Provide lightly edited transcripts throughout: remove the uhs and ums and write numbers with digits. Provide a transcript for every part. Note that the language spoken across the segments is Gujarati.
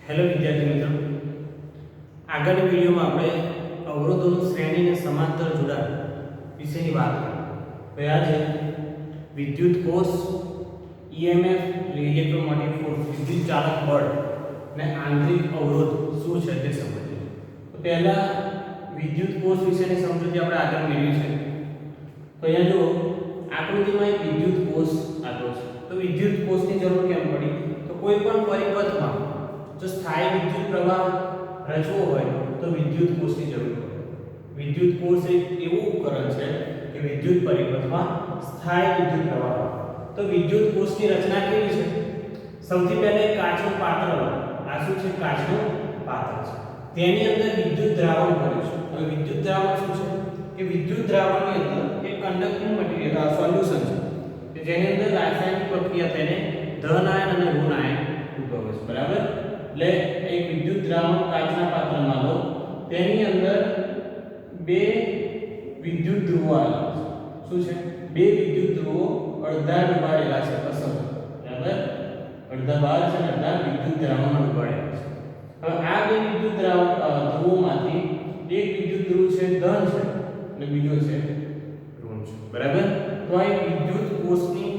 હેલો વિદ્યાર્થી મિત્રો, આગળની વિડીયોમાં આપણે અવરોધોનું શ્રેણી અને સમાંતર જોડાણ વિશેની વાત કરી. આજે વિદ્યુત કોષ, ઈએમએફ ઇલેક્ટ્રોમેગ્નેટિક ફોર્સ, વિદ્યુત ચાલક બળ અને આંતરિક અવરોધ શું છે તે સમજીએ. તો પહેલા વિદ્યુત કોષ વિશેની સમજૂતી આપણે આગળ મેળવી છે. તો અહીંયા જો આકૃતિમાં એક વિદ્યુત કોષ આપ્યો છે. તો વિદ્યુત કોષની જરૂર કેમ પડી? તો કોઈ પણ પરિપથમાં જો સ્થાયી વિદ્યુત પ્રવાહ રચવો હોય તો વિદ્યુત કોષની જરૂર પડે. વિદ્યુત કોષ એક એવું ઉપકરણ છે કે વિદ્યુત પરિપથમાં સ્થાયી વિદ્યુત પ્રવાહ. તો વિદ્યુત કોષની રચના કેવી છે? સૌથી પહેલા એક કાચનું પાત્ર હોય. આ શું છે? કાચનું પાત્ર છે. તેની અંદર વિદ્યુત દ્રાવણ ભર્યું છે. હવે વિદ્યુત દ્રાવણ શું છે? કે વિદ્યુત દ્રાવણની અંદર એક કંડક્ટિંગ મટીરીયલ સોલ્યુશન છે કે જેની અંદર રાસાયણિક પ્રક્રિયા તેને ધન આયન અને ઋણ આયન ઉદ્ભવે છે. બરાબર? એટલે એક વિદ્યુત દ્રાવણ કાચના પાત્રમાં લો, તેની અંદર બે વિદ્યુત ધ્રુવો આવેલા છે. શું છે? બે વિદ્યુત ધ્રુવો અડધા ડૂબાડેલા છે. અસર. બરાબર? અડધા બહાર છે અને અડધા વિદ્યુત દ્રાવણમાં ડૂબાડેલા છે. હવે આ બે વિદ્યુત ધ્રુવોમાંથી એક વિદ્યુત ધ્રુવ છે ધન છે અને બીજો છે ઋણ છે. બરાબર? તો આ એક વિદ્યુત કોષની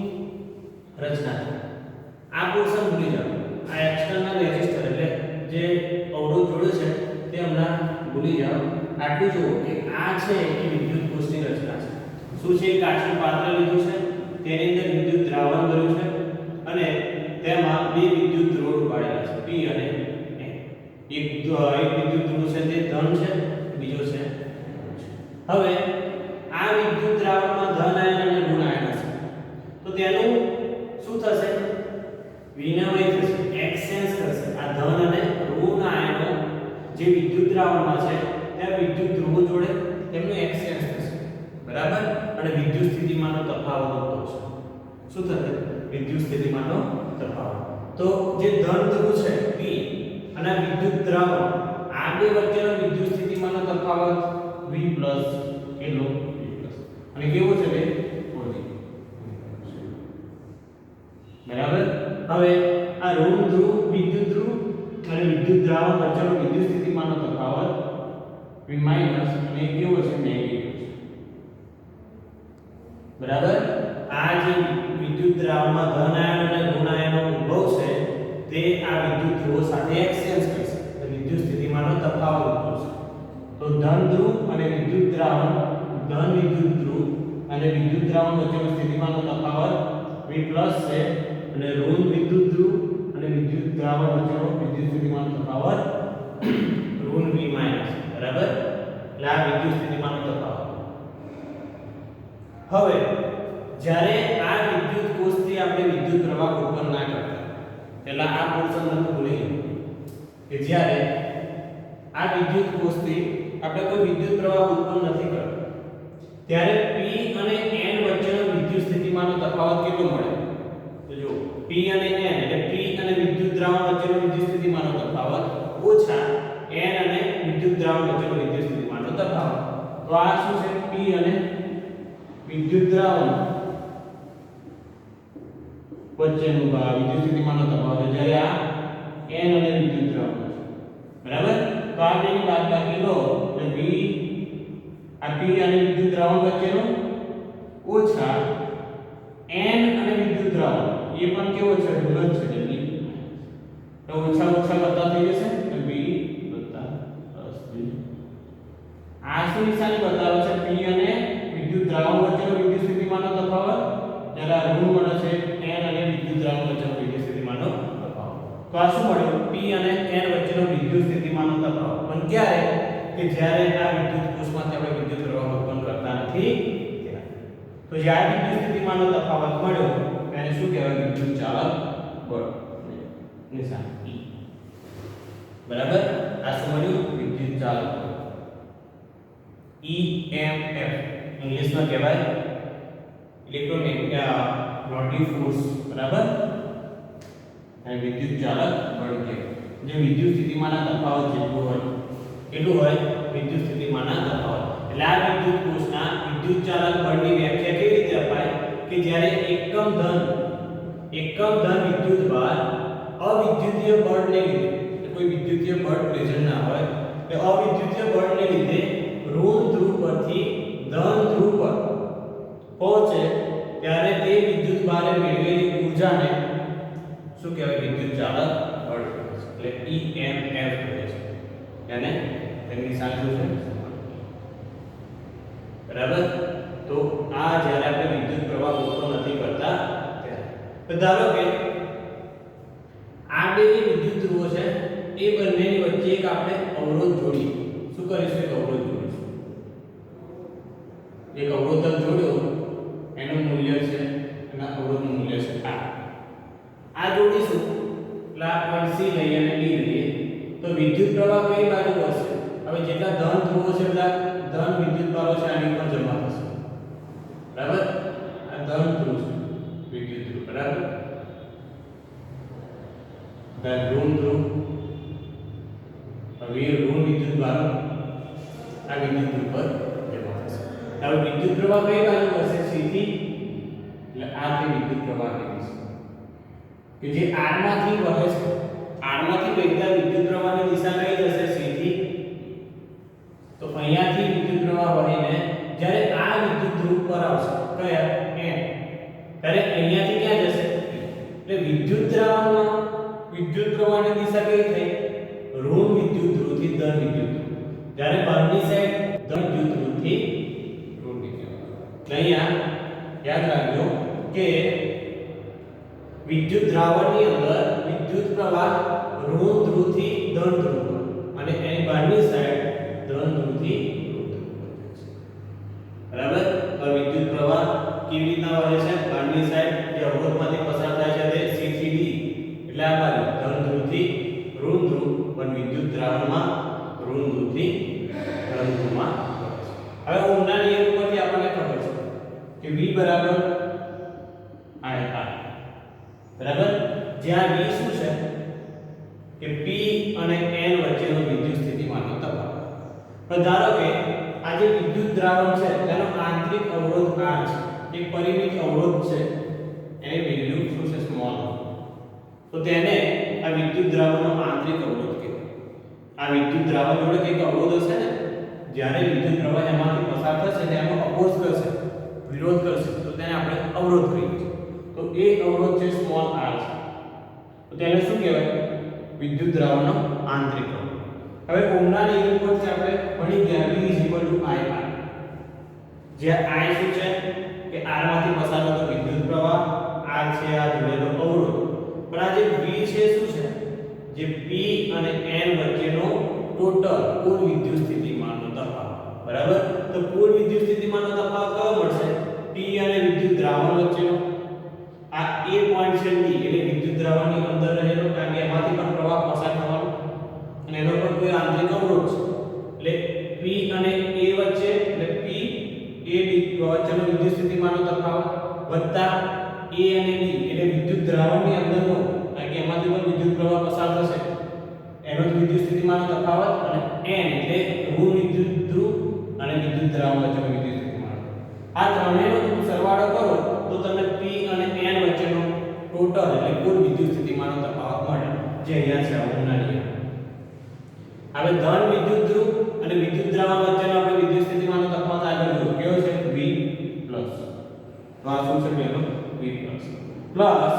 રચના છે. આ પોર્શન ભૂલી જાઓ. આ એક્સટર્નલ રેઝિસ્ટર એટલે જે અવરોધ જોડે છે તે હમણાં ભૂલી જાઓ. આટલું જુઓ કે આ છે એ વિદ્યુત કોષની રચના છે. શું છે? કાચનું પાત્ર લીધું છે, તેની અંદર વિદ્યુત દ્રાવણ ભર્યું છે અને તેમાં બે વિદ્યુત ધ્રુવો ડૂબાડેલા છે, P અને N. એક વિદ્યુત ધ્રુવ છે તે ધન છે, બીજો છે ઋણ છે. હવે આ વિદ્યુત દ્રાવણમાં ધન આયન અને ઋણ આયન હશે. તો તેનું શું થશે? વિનિમય થશે, એક્સચેન્જ કરશે. આ ધન અને ઋણ આયનો જે વિદ્યુત દ્રાવણમાં છે ત્યાં વિદ્યુત ધ્રુવો જોડે તેમનું એક્સચેન્જ થશે. બરાબર? અને વિદ્યુત સ્થિતિમાનનો તફાવત ઉદ્ભવશે. શું થશે? વિદ્યુત સ્થિતિમાનનો તફાવત. તો જે ધન ધ્રુવ છે P અને વિદ્યુત દ્રાવણ, આ બે વચ્ચેનો વિદ્યુત સ્થિતિમાનનો તફાવત V+ કેટલો? V+. અને કેવો છે બે? પોઝિટિવ. બરાબર? હવે આ ઋણ ધ્રુવ, વિદ્યુત ધ્રુવ અને વિદ્યુત દ્રાવણ વચ્ચેનો વિદ્યુત સ્થિતિમાનનો તફાવત V- અને કેવો છે? નેગેટિવ છે. બરાબર? આ જે વિદ્યુત દ્રાવણમાં ધન આયન અને ઋણ આયનનો ઉદ્ભવ છે તે આ વિદ્યુત ધ્રુવો સાથે એક્સચેન્જ કરશે. તો વિદ્યુત સ્થિતિમાનનો તફાવત ઉદ્ભવશે. તો ધન ધ્રુવ અને વિદ્યુત દ્રાવણ, ધન વિદ્યુત ધ્રુવ અને વિદ્યુત દ્રાવણ વચ્ચેનો સ્થિતિમાનનો તફાવત V+ છે અને ઋણ વિદ્યુત ધ્રુવ અને વિદ્યુત દ્રાવણ વચ્ચેનો વિદ્યુત સ્થિતિમાનનો તફાવત ઋણ V-. બરાબર? એટલે આ વિદ્યુત સ્થિતિમાનનો તફાવત. હવે જ્યારે આ વિદ્યુત કોષથી આપણે વિદ્યુત પ્રવાહ ઉત્પન્ન ના કરતા, પહેલા આ પોર્શન તમે ભૂલી જાઓ કે જ્યારે આ વિદ્યુત કોષથી આપણે કોઈ વિદ્યુત પ્રવાહ ઉત્પન્ન નથી કરતા ત્યારે P અને N વચ્ચેનો વિદ્યુત સ્થિતિમાનનો તફાવત કેટલો મળે? તો જો P અને N એટલે P અને વિદ્યુત દ્રાવણ વચ્ચેનો વિદ્યુત સ્થિતિમાનનો તફાવત ઓછા N અને વિદ્યુત દ્રાવણ વચ્ચેનો વિદ્યુત સ્થિતિમાનનો તફાવત. તો આ શું છે? P અને વિદ્યુત દ્રાવણ વચ્ચેનું વિદ્યુત સ્થિતિમાનનો તફાવત છે, જ્યારે આ N અને વિદ્યુત દ્રાવણ છે. બરાબર? તો આ બેની બાદબાકી લો એટલે V આ P અને વિદ્યુત દ્રાવણ વચ્ચેનો ઓછા N અને વિદ્યુત દ્રાવણ, એ પણ કેવો છે? ઋણ છે. જલ્દી તો ઓછા ઓછા વત્તા થઈ જશે એટલે V + V. આ શું નિશાની બતાવે છે? P અને વિદ્યુત દ્રાવણ વચ્ચેનો વિદ્યુત સ્થિતિમાનનો તફાવત, જ્યારે આ ઋણ મળે છે N અને વિદ્યુત દ્રાવણ વચ્ચેનો વિદ્યુત સ્થિતિમાનનો તફાવત. તો આ શું મળ્યું? P અને N વચ્ચેનો વિદ્યુત સ્થિતિમાનનો તફાવત. પણ ક્યારે? કે જ્યારે આ વિદ્યુત કોષમાંથી આપણે વિદ્યુત પ્રવાહ ઉત્પન્ન કરતા નથી ત્યારે. તો જ્યારે વિદ્યુત સ્થિતિમાનનો તફાવત મળ્યો તેને શું કહેવાય? વિદ્યુત ચાલક બળ. નિશાન E. બરાબર? આ શું મળ્યું? વિદ્યુત ચાલક બળ. EMF ઇંગ્લિશમાં કહેવાય ઇલેક્ટ્રોમેગ્નેટિક ફોર્સ. બરાબર? અને વિદ્યુત ચાલક બળ કહેવાય. જે વિદ્યુત સ્થિતિમાનના તફાવત જેટલું હોય, કેટલું હોય? વિદ્યુત સ્થિતિમાનના તફાવત. એટલે આ વિદ્યુત કોષના વિદ્યુત ચાલક બળની વ્યાખ્યા કેવી રીતે અપાય? કે જ્યારે એકમ ધન વિદ્યુત ભાર અવિદ્યુતીય બળને લીધે કોઈ વિદ્યુતીય બળ પ્રેઝન્ટ ના હોય એટલે અવિદ્યુતીય બળને લીધે ઋણ ધ્રુવ પરથી ધન ધ્રુવ પર પહોંચે ત્યારે તે વિદ્યુત બારે મેળવેલી ઊર્જાને શું કહેવાય વિદ્યુત ચાલક બળ એટલે EMF કહે છે અને તેની નિશાન શું છે બરાબર તો આ જ્યારે આપણે વિદ્યુત પ્રવાહ ગોઠવો નથી કરતા ત્યારે તો ધારો કે આ બે વિદ્યુત ધ્રુવો છે એ બંનેની વચ્ચે એક આપણે અવરોધ જોડીએ શું કરીશું એક અવરોધ જોડીશું એક અવરોધક જોડ્યો એનું મૂલ્ય છે અને અવરોધનું મૂલ્ય છે આ જોડીશું એટલે આ પોઈન્ટ C લઈએ અને D લઈએ તો વિદ્યુત પ્રવાહ કઈ બાજુ હશે હવે જેટલા ધન ધ્રુવો છે બધા ધન વિદ્યુત ભારો છે આની ઉપર જમા થશે બરાબર આ ધન ધ્રુવ છે વિદ્યુત ધ્રુવ બરાબર ઋણ ધ્રુવ હવે ઋણ વિદ્યુત ભારો આ વિદ્યુત ધ્રુવ પર જમા થશે હવે વિદ્યુત પ્રવાહ કઈ બાજુ હશે સીધી એટલે આ તે વિદ્યુત પ્રવાહની દિશા કે જે r માંથી વહે છે r માંથી વહેતા વિદ્યુત પ્રવાહની દિશા કઈ જશે સીધી તો અહીંયાથી વિદ્યુત પ્રવાહ વહીને જ્યારે આ વિદ્યુત ધ્રુવ પર આવશે કયા n ત્યારે અહીંયાથી ક્યાં જશે એટલે વિદ્યુત દ્રાવણમાં વિદ્યુત પ્રવાહની દિશા કઈ થઈ ઋણ વિદ્યુત ધ્રુવથી ધન વિદ્યુત ધ્રુવ જ્યારે બહારની સાઈડ ધન વિદ્યુત ધ્રુવથી ઋણ વિદ્યુત એટલે અહીંયા યાદ રાખજો કે વિદ્યુત દ્રાવણની અંદર વિદ્યુત પ્રવાહ ઋણ ધ્રુવથી ધન ધ્રુવ અને એની બહારની સાઈડ ધન ધ્રુવથી ઋણ ધ્રુવ બરાબર તો વિદ્યુત પ્રવાહ કેવી રીતના વહે છે બહારની સાઈડ જે અવરોધમાંથી પસાર થાય છે તે C થી D એટલે આ બાજુ ધન ધ્રુવથી ઋણ ધ્રુવ પણ વિદ્યુત દ્રાવણમાં ઋણ ધ્રુવથી ધન ધ્રુવમાં હવે ઓહમના નિયમ પરથી આપણને ખબર છે કે V બરાબર I R બરાબર જ્યાં V શું છે કે P અને N વચ્ચેનો વિદ્યુત સ્થિતિમાનનો તફાવત પણ ધારો કે આ જે વિદ્યુત દ્રાવણ છે તેનો આંતરિક અવરોધ R છે એક પરિમિત અવરોધ છે એની વેલ્યુ શું છે સ્મોલ તો તેને આ વિદ્યુત દ્રાવણનો આંતરિક અવરોધ કહેવાય આ વિદ્યુત દ્રાવણ જોડે કંઈક અવરોધ હશે ને જ્યારે વિદ્યુત પ્રવાહ એમાંથી પસાર થશે તેનો અપોઝ કરશે વિરોધ કરશે તો તેને આપણે અવરોધ કહીએ છીએ તો એ અવરોધ છે સ્મોલ r છે તો તેને શું કહેવાય વિદ્યુત દ્રાવણનો આંતરિક અવરોધ હવે ઓહમના નિયમ પરથી આપણે ભણી ગયા V IR જ્યાં I શું છે કે r માંથી પસાર થતો વિદ્યુત પ્રવાહ r છે આ જોડેલો અવરોધ પણ આ જે V છે શું છે જે P અને N વચ્ચેનો ટોટલ કુલ વિદ્યુત સ્થિતિમાનનો તફાવત બરાબર તો કુલ વિદ્યુત સ્થિતિમાનનો તફાવત કયો મળશે P અને વિદ્યુત દ્રાવણ વચ્ચેનો આ A પોઈન્ટ છે D એટલે વિદ્યુત દ્રાવણની અંદર રહેલો કારણ કે એમાંથી પણ પ્રવાહ પસાર થવાનો અને એનો પણ કોઈ આંતરિક અવરોધ છે એટલે P અને A વચ્ચે એટલે P A D વચ્ચેનો વિદ્યુત સ્થિતિમાનનો તફાવત વત્તા A અને D એટલે વિદ્યુત દ્રાવણની અંદરનો કારણ કે એમાંથી પણ વિદ્યુત પ્રવાહ પસાર થશે એનો વિદ્યુત સ્થિતિમાનનો તફાવત અને N એટલે ઋણ વિદ્યુત ધ્રુવ અને વિદ્યુત દ્રાવણ વચ્ચેનો વિદ્યુત સ્થિતિમાન આ ત્રણેયનો તમે સરવાળો કરો તો તમને P અને N વચ્ચેનો ટોટલ એટલે કુલ વિદ્યુત સ્થિતિમાનનો તફાવત મળે જે અહીંયા છે ઓહમના નિયમ હવે ધન વિદ્યુત ધ્રુવ અને વિદ્યુત દ્રાવણ વચ્ચેનો આપણે વિદ્યુત સ્થિતિમાનનો તફાવત આગળ જોયો કેવો છે V+ તો આ શું છે પેલો V+ પ્લસ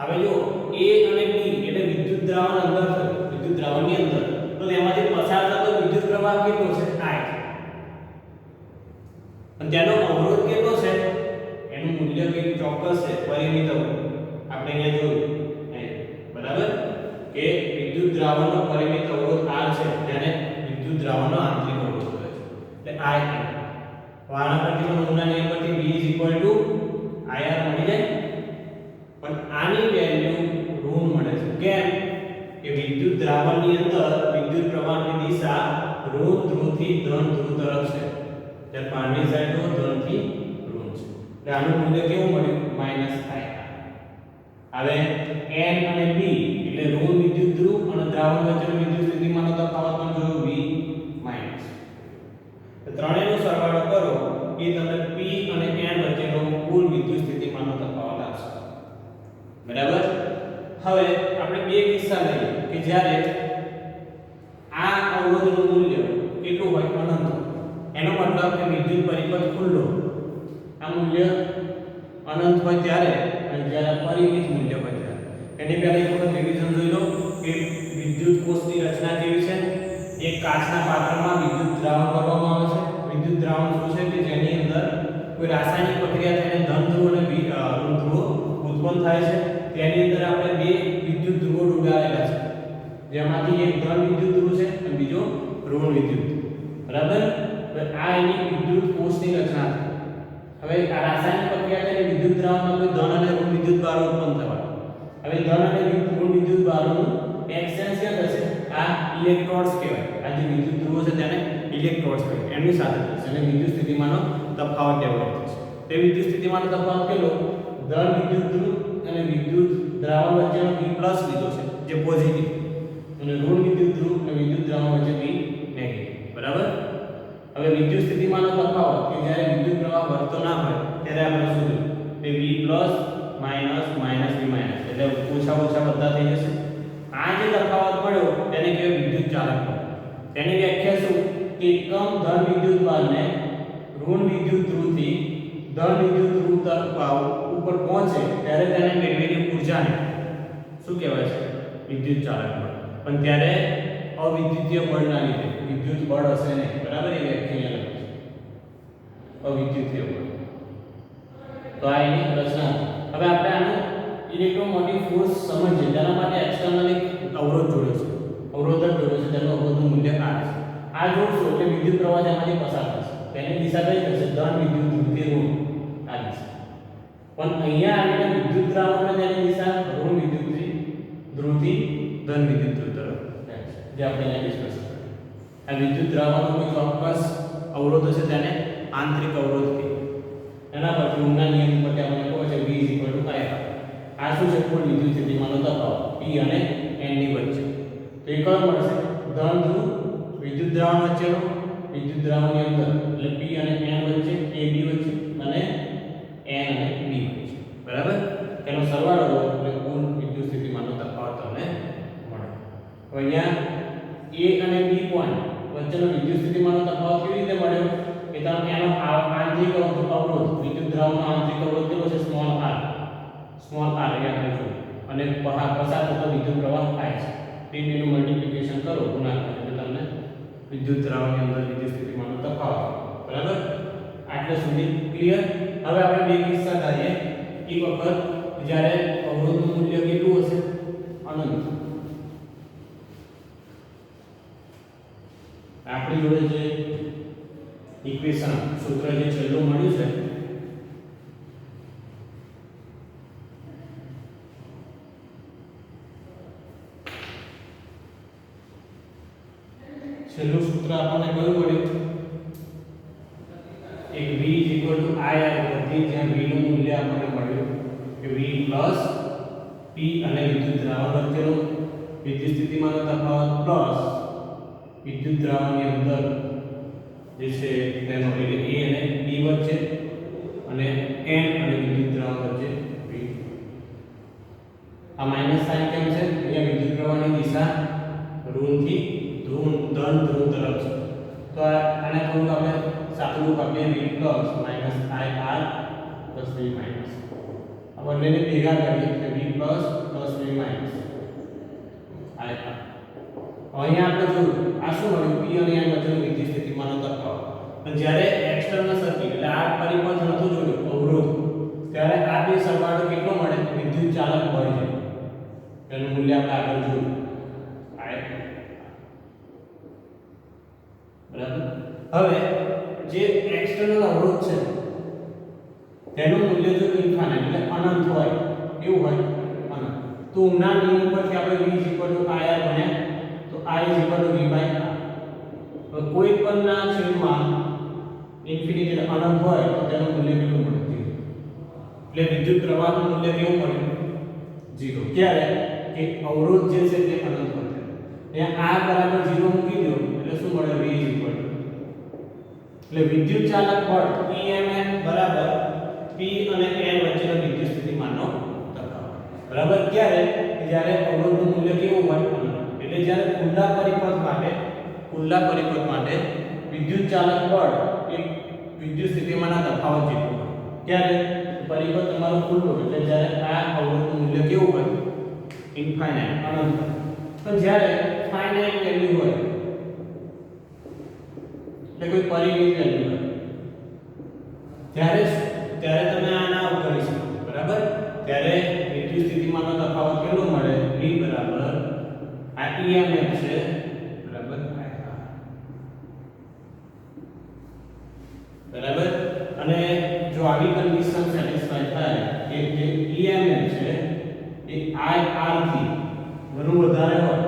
હવે જો A અને B એટલે વિદ્યુત દ્રાવણ અંદર છે વિદ્યુત દ્રાવણની અંદર તો તેમાંથી પસાર થતો વિદ્યુત પ્રવાહ કેટલો છે I અને તેનો અવરોધ કેટલો છે એનું મૂલ્ય કંઈક ચોક્કસ છે પરિમિત અવરોધ આપણે અહીંયા જોયું બરાબર કે વિદ્યુત દ્રાવણનો પરિમિત અવરોધ R છે જેને વિદ્યુત દ્રાવણનો આંતરિક અવરોધ કહે છે એટલે I વાળા પરથી ઓહમના નિયમ પરથી V IR મળી જાય પણ આની વેલ્યુ ઋણ મળે છે કેમ કે વિદ્યુત દ્રાવણની અંદર વિદ્યુત પ્રવાહની દિશા ઋણ ધ્રુવથી ધન ધ્રુવ તરફ છે જ્યારે બહારની સાઈડ ધનથી ઋણ છે એટલે આનું મૂલ્ય કેવું મળ્યું -I હવે N અને B એટલે ઋણ વિદ્યુત ધ્રુવ અને દ્રાવણ વચ્ચેનો વિદ્યુત સ્થિતિમાનનો તફાવત પણ જોયો V- તો ત્રણેયનો સરવાળો કરો એ તમને P અને N વચ્ચેનો કુલ વિદ્યુત સ્થિતિમાનનો તફાવત આપશે બરાબર હવે આપણે બે કિસ્સા લઈએ કે જ્યારે વિદ્યુત પરિપથ ખુલ્લો, આ મૂલ્ય અનંત હોય ત્યારે અને જ્યારે પરિમિત મૂલ્ય હોય ત્યારે. એની પહેલા એક વખત રિવિઝન જોઈ લો કે વિદ્યુત કોષની રચના કેવી છે. એક કાચના પાત્રમાં વિદ્યુત દ્રાવણ કરવામાં આવે છે. વિદ્યુત દ્રાવણ શું છે કે જેની અંદર કોઈ રાસાયણિક પ્રક્રિયા થઈને ધન ધ્રુવ અને ઋણ ધ્રુવ ઉત્પન્ન થાય છે. તેની અંદર આપણે બે વિદ્યુત ધ્રુવો ડૂબાડેલા છે, જેમાંથી એક ધન વિદ્યુત ધ્રુવ છે અને બીજો ઋણ વિદ્યુત. બરાબર. તો આ એની વિદ્યુત કોષની રચના છે. હવે આ રાસાયણિક પ્રક્રિયા થઈને વિદ્યુત દ્રાવણમાં કોઈ ધન અને ઋણ વિદ્યુત બારો ઉત્પન્ન થવા. હવે ધન અને ઋણ વિદ્યુત બારોનું એક્સચેન્જ થશે. આ ઇલેક્ટ્રોડ્સ કહેવાય. આ જે વિદ્યુત ધ્રુવો છે તેને ઇલેક્ટ્રોડ્સ કહેવાય. એમની સાથે થશે અને વિદ્યુત સ્થિતિમાનનો તફાવત ડેવલપ થશે. તે વિદ્યુત સ્થિતિમાનનો તફાવત કેટલો? ધન વિદ્યુત ધ્રુવ અને વિદ્યુત દ્રાવણ વચ્ચેનો V+ લીધો છે જે પોઝિટિવ, અને ઋણ વિદ્યુત ધ્રુવ અને વિદ્યુત દ્રાવણ વચ્ચે V નેગેટિવ. બરાબર. હવે વિદ્યુત સ્થિતિમાનનો તફાવત કે જ્યારે વિદ્યુત પ્રવાહ વધતો ના હોય ત્યારે આપણે શું જોયું કે V+ V- એટલે ઓછા બધા થઈ જશે. આ જે તફાવત મળ્યો તેને કહેવાય વિદ્યુત ચાલક બળ. તેની વ્યાખ્યા શું કે એકમ ધન વિદ્યુત બારને ઋણ વિદ્યુત ધ્રુવથી ધન વિદ્યુત ધ્રુવ તરફ ઉપર પહોંચે ત્યારે તેને મેળવેલી ઊર્જાને શું કહેવાય છે? વિદ્યુત ચાલક બળ. પણ ત્યારે અવિદ્યુતીય બળના લીધે વિદ્યુત બળ હશે નહીં. બરાબર. એ વ્યાખ્યા લખી છે અવિદ્યુતીય બળ. તો આ એની રચના. હવે આપણે આનું ઇલેક્ટ્રોમોટિવ ફોર્સ સમજીએ. તેના માટે એક્સટર્નલ એક અવરોધ જોડ્યો છે, અવરોધક જોડ્યો છે. તેનું અવરોધનું મૂલ્ય R છે. આ જોડશો એટલે વિદ્યુત પ્રવાહ તેમાંથી પસાર થશે. તેની દિશા કઈ થશે? ધન વિદ્યુત ધ્રુવથી ઋણ આ દિશા. પણ અહીંયા આવીને વિદ્યુત દ્રાવણને તેની દિશા ઋણ વિદ્યુત ધ્રુવથી ધન વિદ્યુત ધ્રુવ તરફ જાય છે, જે આપણે અહીંયા ડિસ્કસ કર્યું. આ વિદ્યુત દ્રાવણનો કોઈ ચોક્કસ અવરોધ હશે તેને આંતરિક અવરોધ કહેવાય. એના પરથી ઓહ્મના નિયમ પરથી આપણને ખબર છે V = I. આ શું છે? કુલ વિદ્યુત સ્થિતિમાનનો તફાવત P અને N ની વચ્ચે. તો એ કયો મળશે? ધન ધ્રુવ વિદ્યુત દ્રાવણ વચ્ચેનો, વિદ્યુત દ્રાવણની અંદર એટલે P અને N વચ્ચે, AB વચ્ચે અને N અને B વચ્ચે. બરાબર. તેનો સરવાળો લો એટલે કુલ વિદ્યુત સ્થિતિમાનનો તફાવત તમને મળે. હવે અહીંયા A અને B પોઈન્ટ વચ્ચેનો વિદ્યુત સ્થિતિમાનનો તફાવત કેવી રીતે મળ્યો? કે તમે એનો આંતરિક અવરોધ, વિદ્યુત દ્રાવણનો આંતરિક અવરોધ કેટલો છે? સ્મોલ r અહીંયા આપણે જોયું. અને પસાર થતો વિદ્યુત પ્રવાહ I છે. તેનું મલ્ટીપ્લિકેશન કરો, ગુણાકાર, એટલે તમને વિદ્યુત દ્રાવણની અંદર વિદ્યુત સ્થિતિમાનનો તફાવત. બરાબર. આટલે સુધી ક્લિયર. હવે આપણે બે કિસ્સા ધારીએ. એક વખત જ્યારે અવરોધનું મૂલ્ય કેટલું હશે? અનંત. આપણી જોડે જે ઇક્વેશન સૂત્ર જે છેલ્લું મળ્યું છે છેલ્લું સૂત્ર આપણને કયું મળ્યું? એક V = IR પરથી જ્યાં V નું મૂલ્ય આપણને મળ્યું કે V+ P અને વિદ્યુત દ્રાવણ વચ્ચેનો વિદ્યુત સ્થિતિમાનનો તફાવત પ્લસ વિદ્યુત દ્રાવણની અંદર જે છે તેનો એટલે A અને B વચ્ચે અને N અને વિદ્યુત દ્રાવણ વચ્ચે V. આ માઈનસ સાઇન કેમ છે? અહીંયા વિદ્યુત પ્રવાહની દિશા ઋણથી ધન ધ્રુવ તરફ છે. તો આને થોડું આપણે સાદું રૂપ આપીએ V+ - IR + V-. આ બંનેને ભેગા કરીએ એટલે V+ + V- IR. અહીંયા આપણે જોયું આ શું મળ્યું? P અને N વચ્ચેનો વિદ્યુત સ્થિતિમાનનો તફાવત. અને જ્યારે એક્સટર્નલ સર્કિટ એટલે આ પરિપથ નહોતું જોયું અવરોધ, ત્યારે આ બે સરવાળો કેટલો મળે? વિદ્યુત ચાલક બળ છે. તેનું મૂલ્ય આપણે આગળ જોયું I. બરાબર. હવે જે એક્સટર્નલ અવરોધ છે તેનું મૂલ્ય જો ઇન્ફાઇનાઇટ એટલે અનંત હોય, કેવું હોય? અનંત. તો ઓહ્મના નિયમ પરથી આપણે V = IR ભણ્યા, તો I = V/R. તો કોઈ પણના છેદમાં ઇન્ફિનિટ એટલે અનંત હોય તો તેનું મૂલ્ય કેટલું મળે? 0. એટલે વિદ્યુત પ્રવાહનું મૂલ્ય કેવું મળે? 0. ક્યારે? કે અવરોધ જે છે તે અનંત હોય. ત્યાં R = 0 મૂકી દો એટલે શું મળે? V = એટલે વિદ્યુત ચાલક બળ EMF બરાબર P અને N વચ્ચેનો વિદ્યુત સ્થિતિમાનનો તફાવત. બરાબર. ક્યારે? જ્યારે અવરોધનું મૂલ્ય કેવું હોય? એટલે જ્યારે ખુલ્લા પરિપથ માટે વિદ્યુત ચાલક બળ એ વિદ્યુત સ્થિતિમાનના તફાવત જેટલું હોય. ત્યારે પરિબળ તમારો ફૂલ લોડ એટલે જ્યારે આ અવરોધનું મૂલ્ય કેવું હોય ઇન્ફાઇનાઇટ અનંત. તો જ્યારે ફાઇનાઇટ વેલ્યુ હોય એટલે કોઈ પરિમિત વેલ્યુ હોય ત્યારે તમે આના આવું કરી શકો. બરાબર? ત્યારે વિદ્યુત સ્થિતિમાનનો તફાવત કેટલો મળે? V બરાબર આ EMF છે બરાબર બરાબર. અને જો આવી કન્ડિશન સેટિસ્ફાય થાય કે જે EMF છે એ IR થી ઘણું વધારે હોય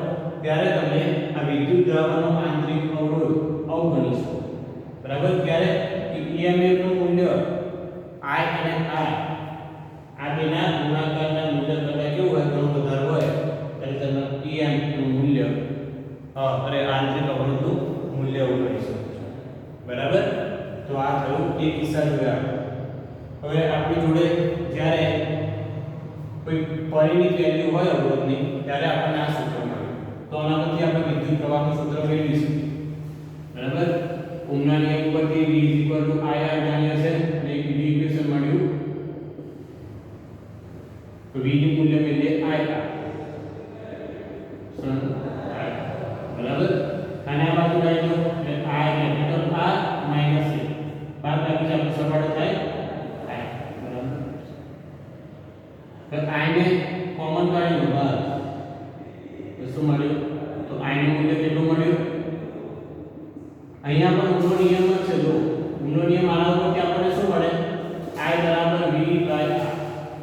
ત્યારે તમે આ વિદ્યુત દ્રાવણનો આંતરિક અવરોધ અવગણી શકો. બરાબર? ત્યારે EMF નું મૂલ્ય I અને R આ બેના ગુણાકારના મૂલ્ય કરતા કેવું હોય ઘણું વધારે હોય ત્યારે તમે EMF નું મૂલ્ય આંતરિક અવરોધનું મૂલ્ય અવગણી શકો છો. બરાબર? તો આ થયું એક કિસ્સા જોયા. હવે આપણી જોડે જ્યારે કોઈ પરિમિત વેલ્યુ હોય અવરોધની ત્યારે આપણને આ સૂત્ર મળ્યું. તો આના પરથી આપણે વિદ્યુત પ્રવાહનું સૂત્ર મેળવીશું. બરાબર? ઓહમના નિયમ પરથી V IR જાણીએ છે અને એક બીજું ઇક્વેશન મળ્યું. તો V નું મૂલ્ય મેળવીએ IR. બરાબર? અને આ બાજુ લઈ લો એટલે I capital R minus A. બાદ બાકી આપણે સરવાળો થાય I. બરાબર? તો I ને કોમન કાઢી લો બહાર. તો શું મળ્યું? તો I નું મૂલ્ય કેટલું મળ્યું? અહીંયા પણ ઓહમનો નિયમ જ છે. જો ઓહમનો નિયમ આના ઉપરથી આપણને શું મળે? I બરાબર V બાય R.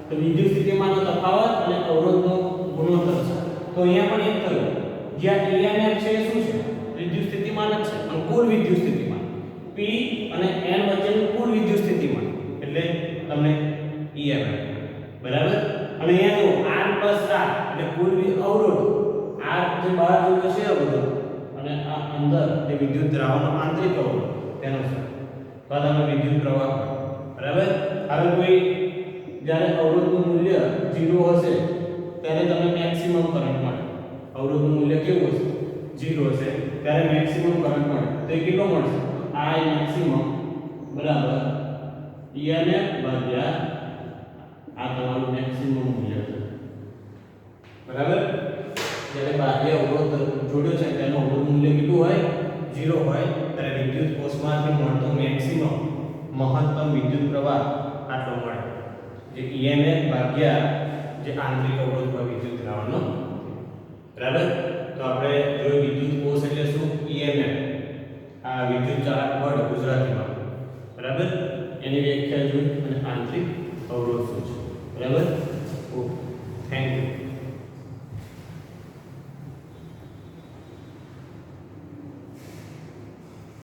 તો વિદ્યુત સ્થિતિમાનનો તફાવત અને અવરોધનો ગુણોત્તર છે. તો અહીંયા પણ એક થયું. જ્યાં EMF છે એ શું છે? વિદ્યુત સ્થિતિમાન જ છે. અને કુલ વિદ્યુત સ્થિતિમાન P અને N વચ્ચેનું કુલ વિદ્યુત સ્થિતિમાન એટલે તમને EMF. બરાબર? અને અહીંયા જો R એટલે કુલ અવરોધ R જે બહાર જોયો છે અવરોધ અને આ અંદર જે વિદ્યુત દ્રાવણનો આંતરિક અવરોધ તેનો છે. તો આ તમે વિદ્યુત પ્રવાહ. બરાબર? હવે કોઈ જ્યારે અવરોધનું મૂલ્ય 0 હશે ત્યારે તમને મેક્સિમમ કરંટ મળે. અવરોધનું મૂલ્ય કેવું હશે? 0 હશે ત્યારે મેક્સિમમ કરંટ મળે. તો એ કેટલો મળશે? I મેક્સિમમ બરાબર EMF ભાગ્યા આ તમારું મેક્સિમમ મૂલ્ય છે. બરાબર? જ્યારે બાહ્ય અવરોધ જોડ્યો છે તેનું અવરોધ મૂલ્ય કેટલું હોય? 0 હોય ત્યારે વિદ્યુત કોષમાંથી મળતો મેક્સિમમ મહત્તમ વિદ્યુત પ્રવાહ આટલો મળે. જે EMF ભાગ્યા જે આંતરિક અવરોધ હોય વિદ્યુત દ્રાવણનો. બરાબર? તો આપણે જોયું વિદ્યુત કોષ એટલે શું? EMF આ વિદ્યુત ચાલક બળ ગુજરાતીમાં. બરાબર? એની વ્યાખ્યા જોઈ અને આંતરિક અવરોધ શું છે. બરાબર? Okay, thank you.